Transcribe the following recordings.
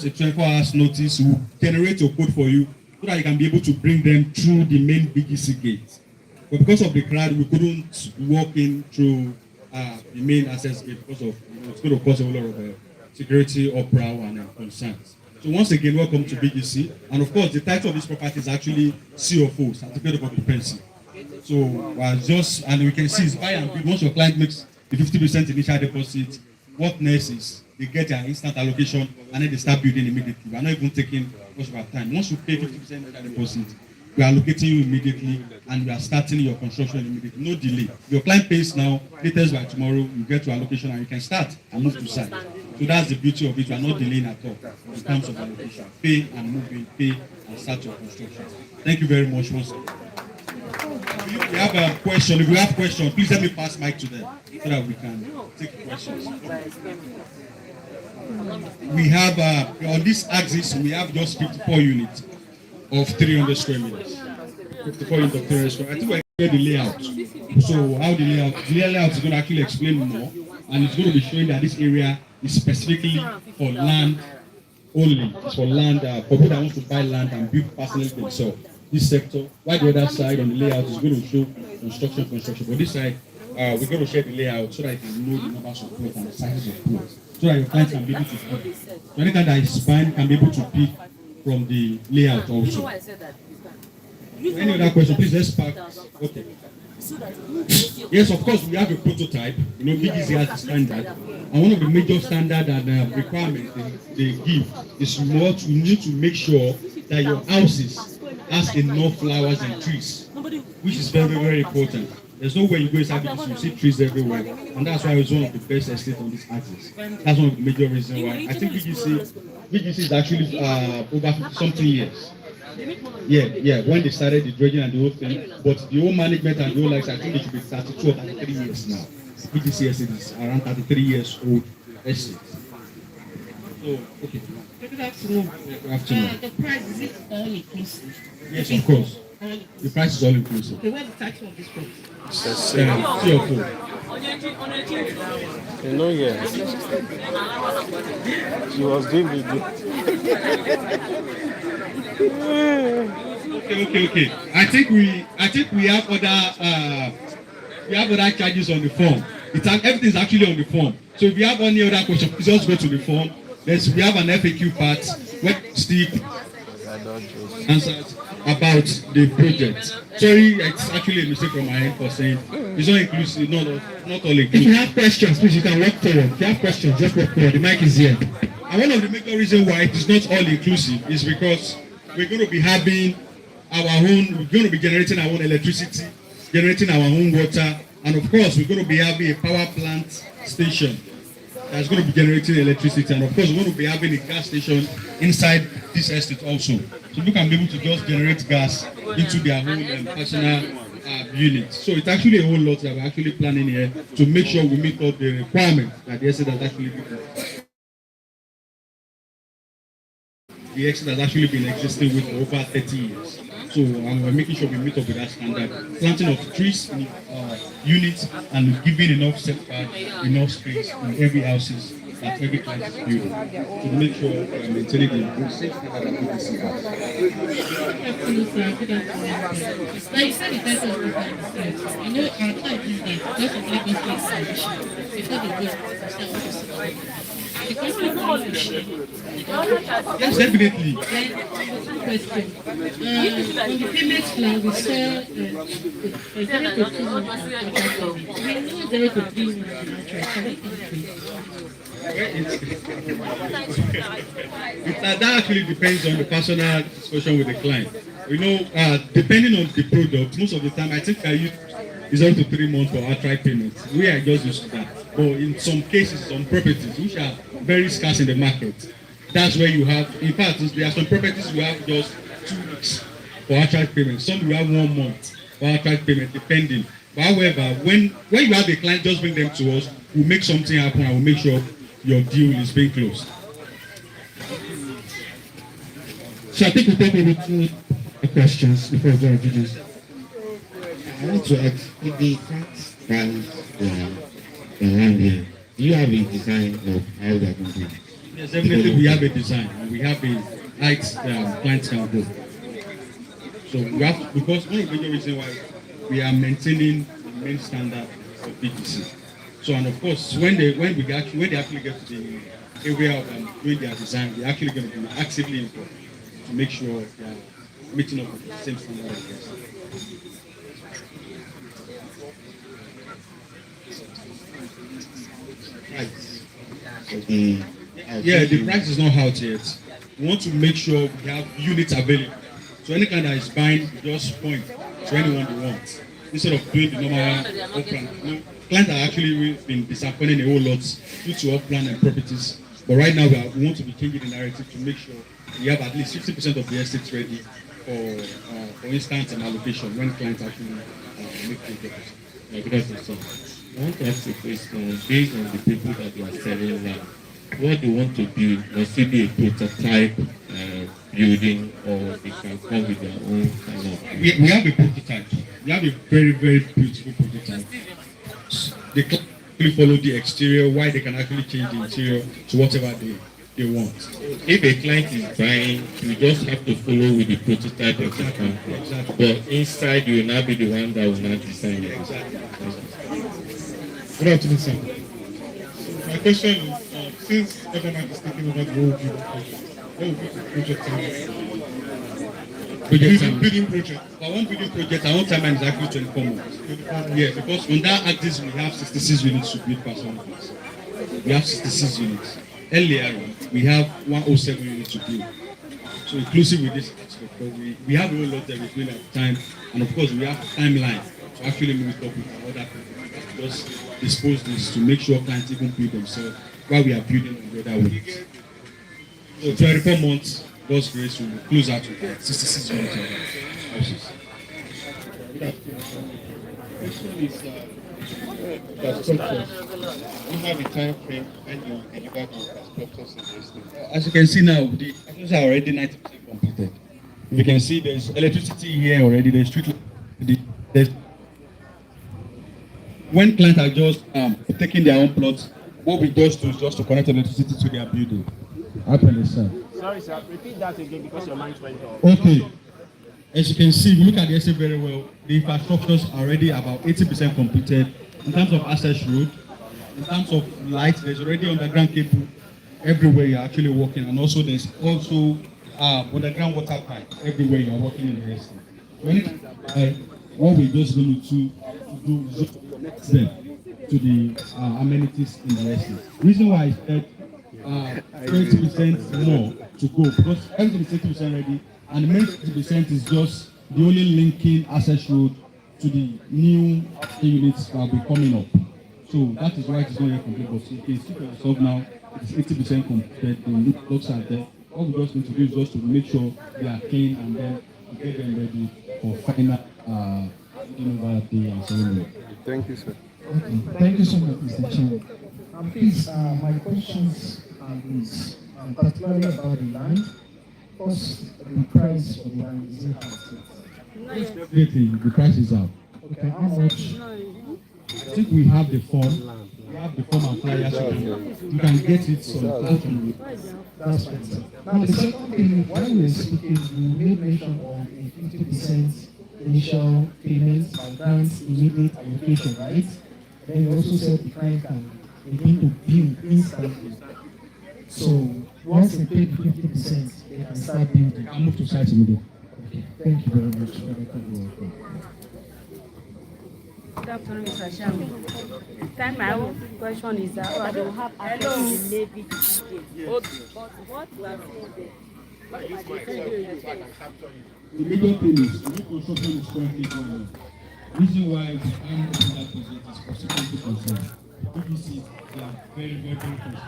a 24 hours notice, will generate your code for you so that you can be able to bring them through the main BGC gate. But because of the crowd, we couldn't walk in through the main access gate because of it's going to cause a lot of security uproar and concerns. So once again, welcome to BGC. And of course, the title of this property is actually CFO, Certificate of Occupancy. So and we can see it's buy and build. Once your client makes the 50% initial deposit, what next is they get their instant allocation and then they start building immediately. We are not even taking much of our time. Once you pay 50% initial deposit, we are allocating you immediately and we are starting your construction immediately. No delay. Your client pays now, latest by tomorrow, you get to allocation and you can start and move to site. So that's the beauty of it. We are not delaying at all in terms of allocation. Pay and move in, pay and start your construction. Thank you very much once again. If you have a question, if you have questions, please let me pass mic to them so that we can take questions. We have on this axis we have just 54 units of 300 square meters. 54 units of 300 square. I think we're going to the layout. So how the layout is going to actually explain more, and it's going to be showing that this area is specifically for land only. It's for land for people that want to buy land and build personally themselves. This sector, while the other side on the layout is going to show construction. But this side, we're going to share the layout so that you can know the numbers of plots and the sizes of plots, so that your clients can be able to pick. So anything that is fine can be able to pick from the layout also. Any other question? Please let's park. Okay. Yes, of course, we have a prototype. You know, BGC has a standard. And one of the major standard and requirements they give is what you need to make sure that your houses has enough flowers and trees, which is very, very important. There's no way you go inside BGC, you see trees everywhere. And that's why it's one of the best estates on this axis. That's one of the major reasons why. I think BGC is actually over something years. Yeah, when they started the dredging and the whole thing, but the whole management and the whole life, I think it should be 32 or 33 years now. BGC estate is around 33 years old estate. So, okay. Good afternoon. Good afternoon. The price, is it all inclusive? Yes, of course. The price is all inclusive. Okay, what's the title of this property? You know, yeah. She was doing video. Okay. I think we have other charges on the form. Everything is actually on the form. So if you have any other question, please just go to the form. We have an FAQ part where Steve answers about the project. Sorry, it's actually a mistake from my end for saying it's not inclusive, not all inclusive. If you have questions, please you can walk forward. If you have questions, just walk forward. The mic is here. And one of the major reasons why it is not all inclusive is because we're going to be having we're going to be generating our own electricity, generating our own water, and of course we're going to be having a power plant station that's going to be generating electricity, and of course we're going to be having a gas station inside this estate also. So people can be able to just generate gas into their own personal units. So it's actually a whole lot that we're actually planning here to make sure we meet all the requirements that the estate has actually been. The estate has actually been existing with for over 30 years. So we're making sure we meet up with that standard. Planting of trees in units and giving enough setback, enough space in every houses that every client is building to make sure we're maintaining the safety that the BGC has. Now you said the title of the property. You know, our client these days, because of Lagos State tradition, before they go to start with Yes, definitely. Question. On the payment plan, we saw 0 to 2 months. We know 0 to 3 months. That actually depends on the personal discussion with the client. You know, depending on the product, most of the time I think I use 0 to 3 months for outright payment. We are just used to that. But in some cases, some properties which are very scarce in the market, that's where you have, in fact, there are some properties you have just 2 weeks for outright payment. Some you have 1 month for outright payment, depending. But however, when you have a client, just bring them to us, we'll make something happen and we'll make sure your deal is being closed. So I think we'll take maybe 2 questions before we go into this. I want to ask, if the tax price around here, do you have a design of how they are going to Yes, definitely we have a design and we have a height clients can go. So we have to, because one of the major reasons why we are maintaining the main standard of BTC. So and of course when they actually get to the area of doing their design, we're actually going to be actively involved to make sure they are meeting up with the same standard of this. Right. Yeah, the price is not out yet. We want to make sure we have units available. So any kind that is buying, we just point to anyone they want. Instead of doing the normal off-plan. You know, clients are actually been disappointing a whole lot due to off-plan and properties. But right now we want to be changing the narrative to make sure we have at least 50% of the estates ready for instance an allocation when clients actually make the deposit. I want to ask a question based on the people that you are selling now. What they want to build, must it be a prototype building, or they can come with their own kind of? We have a prototype. We have a very, very beautiful prototype. They can actually follow the exterior, why they can actually change the interior to whatever they want. If a client is buying, you just have to follow with the prototype of the company. Exactly. But inside, you will not be the one that will not design it. Exactly. Good afternoon, sir. My question is, since Elegance is taking over the whole building project, what will be the project time? Building project. For one building project, our own timeline is actually 24 months. Yeah, because on that axis we have 66 units to build personal units. We have 66 units. Earlier, we have 107 units to build. So inclusive with this aspect, but we have a whole lot that we're doing at the time, and of course we have timeline to actually move it up with our other people. Just dispose this to make sure clients even build themselves while we are building on the other units. So 24 months, God's grace, will close out to 66 units of houses. Question is, infrastructure. You have a time frame when you deliver the infrastructures in the estate. As you can see now, the houses are already 90% completed. You can see there's electricity here already, there's street light. When clients are just taking their own plots, what we just do is just to connect electricity to their building. Happily, sir. Sorry, sir. Repeat that again because your mic went off. Okay. As you can see, we look at the estate very well. The infrastructures are already about 80% completed. In terms of access road, in terms of light, there's already underground cable everywhere you're actually walking, and also there's also underground water pipe everywhere you're walking in the estate. What we're just going to do is just connect them to the amenities in the estate. Reason why I said 20% more to go, because everything is 80% ready, and the main 20% is just the only linking access road to the new units that will be coming up. So that is why it is not yet complete, but you can see for yourself now, it's 80% completed, the blocks are there. All we just need to do is just to make sure they are clean and then get them ready for final over day and ceremony. Thank you, sir. Okay. Thank you so much, Mr. Chairman. Please, my questions are these, particularly about the land. First, the price for the land is Definitely, the price is out. okay. How much? I think we have the form. We have the form and flyers. You can get it on the platform. That's right, sir. Now, the second thing, while we were speaking, you made mention of a 50% initial payment by grants immediate allocation, right? Then you also said the client can begin to build instantly. So once they pay the 50%, they can start building. I'll move to site immediately. Okay. Thank you very much for that. Good afternoon, Mr. Chairman. The time my own question is that they will have access to the Navy but what we are saying there. The major thing is the construction is currently going on. Reason why we can't open that project is for security concerns. BBC, they are very, very, very concerned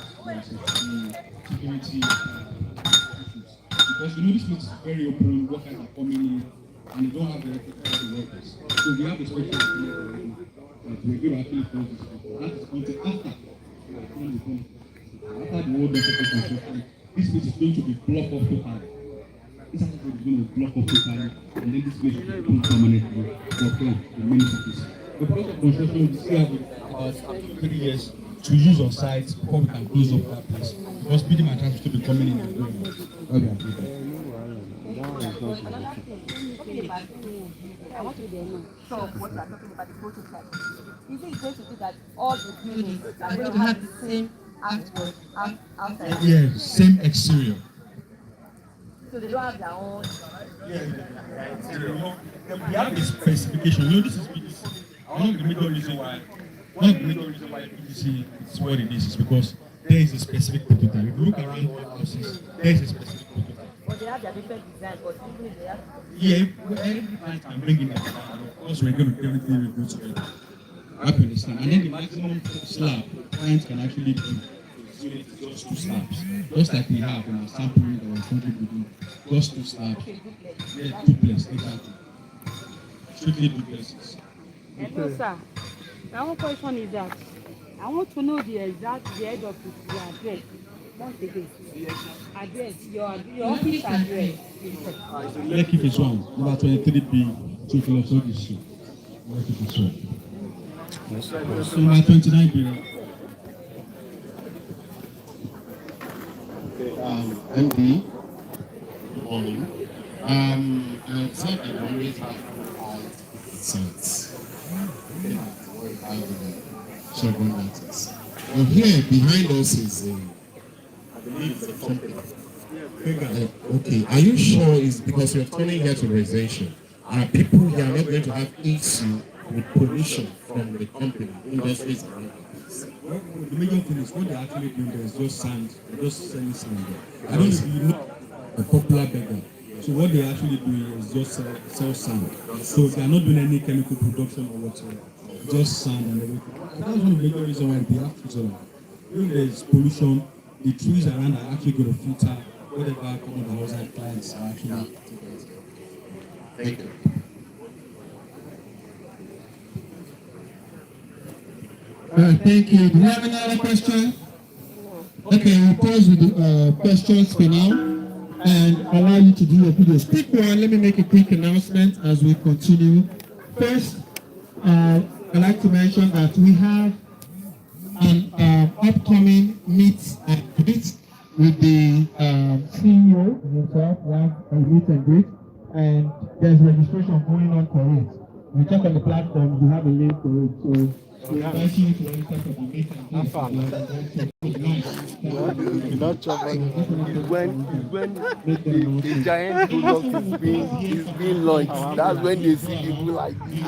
about security issues. Because you know this place is very open, workers are coming in, and they don't have the electrical workers. So we have a special agreement already that we're going to actually close this place. That is until after the whole necessary construction. This place is going to be blocked off totally. This is going to block off totally, and then this place will become permanently for the municipalities. The process of construction we still have about 3 years to use on site before we can close up that place. Because speeding and traffic will be coming in and going out. While we are doing that. I want to be there now. So what we are talking about the prototype. Is it going to be that all the buildings are going to have the same outside? Yeah, same exterior. So they don't have their own. We have a specification. This is PDC. One of the major reasons why PDC is what it is because there is a specific prototype. If you look around the houses, there is a specific prototype. But they have their different design, but even they have. Yeah, every client can bring in a design. Of course, we're going to do everything we do together. I understand. And then the maximum slab clients can actually do is just 2 slabs. Just like we have in our sampling that we're currently doing. Just 2 slabs. Yeah, duplex, exactly. Strictly duplexes. Hello, sir. My one question is that I want to know the exact head of your address. Once again, address, your office address. Lekki phase 1, number 23B, 2 Philosophy Street. Lekki phase 1. So number 29B. MD, good morning. I said I always have 5 sites. Chevron matters. Well, here behind us is I believe it's a company. Okay, are you sure it's because you're turning here to residential? Are people here not going to have issue with pollution from the company, industries around us? Well, the major thing is what they're actually doing there is just sand. They're just selling sand there. I don't know if you know a popular beggar. So what they actually do is just sell sand. So they are not doing any chemical production or whatsoever. Just sand and everything. So that's one of the major reasons why they have trees around. When there is pollution, the trees around are actually going to filter whatever come of the outside plants are actually. Thank you. Thank you. Do you have any other question? Okay, we'll pause with the questions for now and allow you to do your videos. Quick one, let me make a quick announcement as we continue. First, I'd like to mention that we have an upcoming meet and greet with the CEO himself. We have a meet and greet, and there's registration going on for it. We check on the platform, we have a link for it. So we invite you to register for the meet and greet. When the giant product is being launched, that's when they see people like this.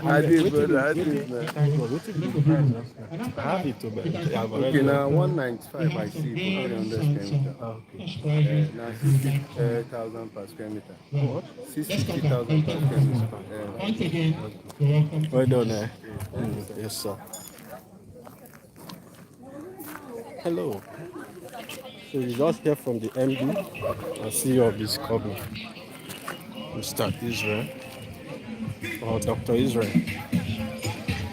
I did, brother. I did, man. I have it too, but okay, now 195 I see for 300 square meter. Now 60,000 per square meter. What? 60,000 per square meter. Once again, you're welcome. Well done, Yes, sir. Hello. So you just hear from the MD and CEO of this company, Mr. Israel, or Dr. Israel.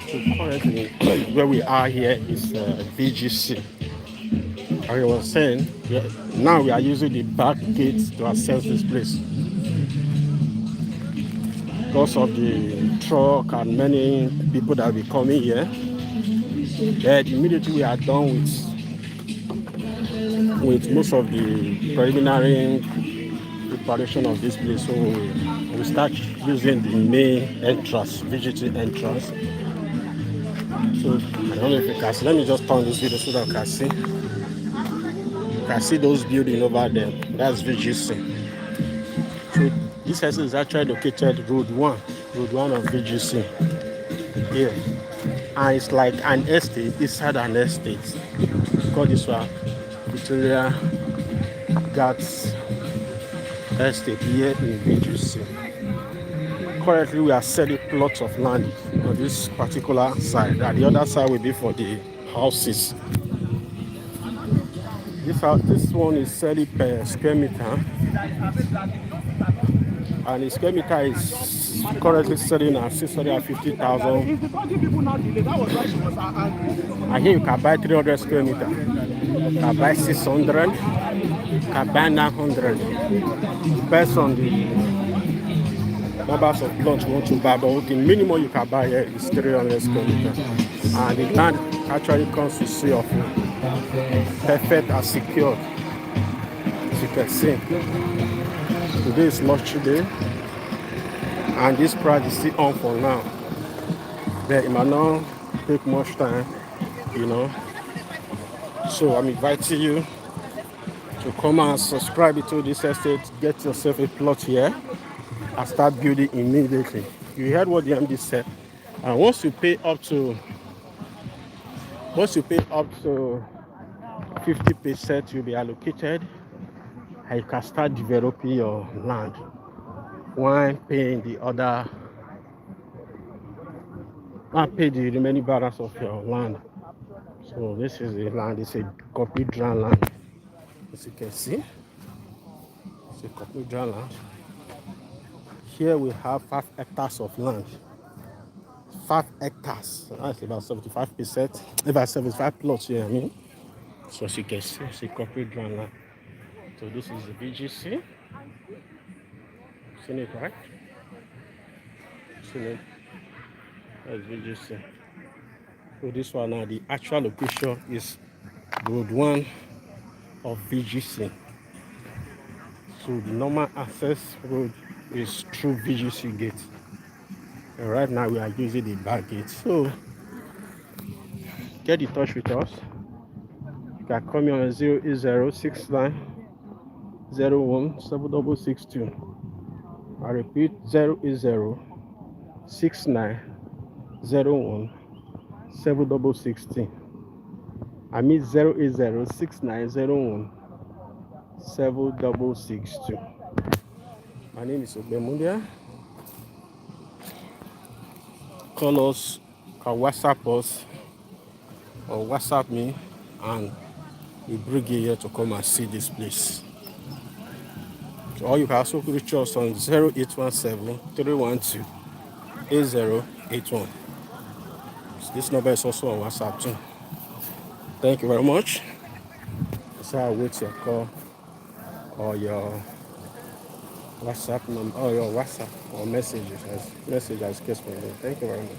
So currently, where we are here is VGC. I was saying, now we are using the back gates to access this place. Because of the truck and many people that will be coming here, then immediately we are done with most of the preliminary preparation of this place. So we start using the main entrance, VGT entrance. So I don't know if you can see. Let me just turn this video so that you can see. You can see those buildings over there. That's VGC. So this house is actually located Road 1 of VGC here. And it's like an estate inside an estate. Call this one Victoria Garth Estate here in VGC. Currently we are selling plots of land on this particular side, and the other side will be for the houses. This one is selling per square meter, and the square meter is currently selling at 650,000. And here you can buy 300 square meter, you can buy 600, you can buy 900. Depends on numbers of plots you want to buy, but the minimum you can buy here is 300 square meters. And the land actually comes with sea of perfect and secure. As you can see, today is luxury day, and this price is still on for now. But it might not take much time, you know. So I'm inviting you to come and subscribe to this estate, get yourself a plot here, and start building immediately. You heard what the MD said. And once you pay up to 50%, you'll be allocated, and you can start developing your land while paying the other, and pay the remaining balance of your land. So this is the land. It's a complete dry land. As you can see, it's a complete dry land. Here we have 5 hectares of land. 5 hectares. That's about 75%. About 75 plots here, I mean. So as you can see, it's a complete dry land. So this is the VGC. Seen it, right? Seen it. That's VGC. So this one now, the actual location is Road 1 of VGC. So the normal access road is through VGC gate. And right now we are using the back gate. So get in touch with us. You can call me on 08069017662. I repeat, 08069017662. I mean 08069017662. My name is Obemundia. Call us, or WhatsApp us, or WhatsApp me, and we bring you here to come and see this place. So, or you can also reach us on 0817-312-8081. So this number is also on WhatsApp too. Thank you very much. So I'll wait your call or your WhatsApp number, or your WhatsApp or message as case may be. Thank you very much.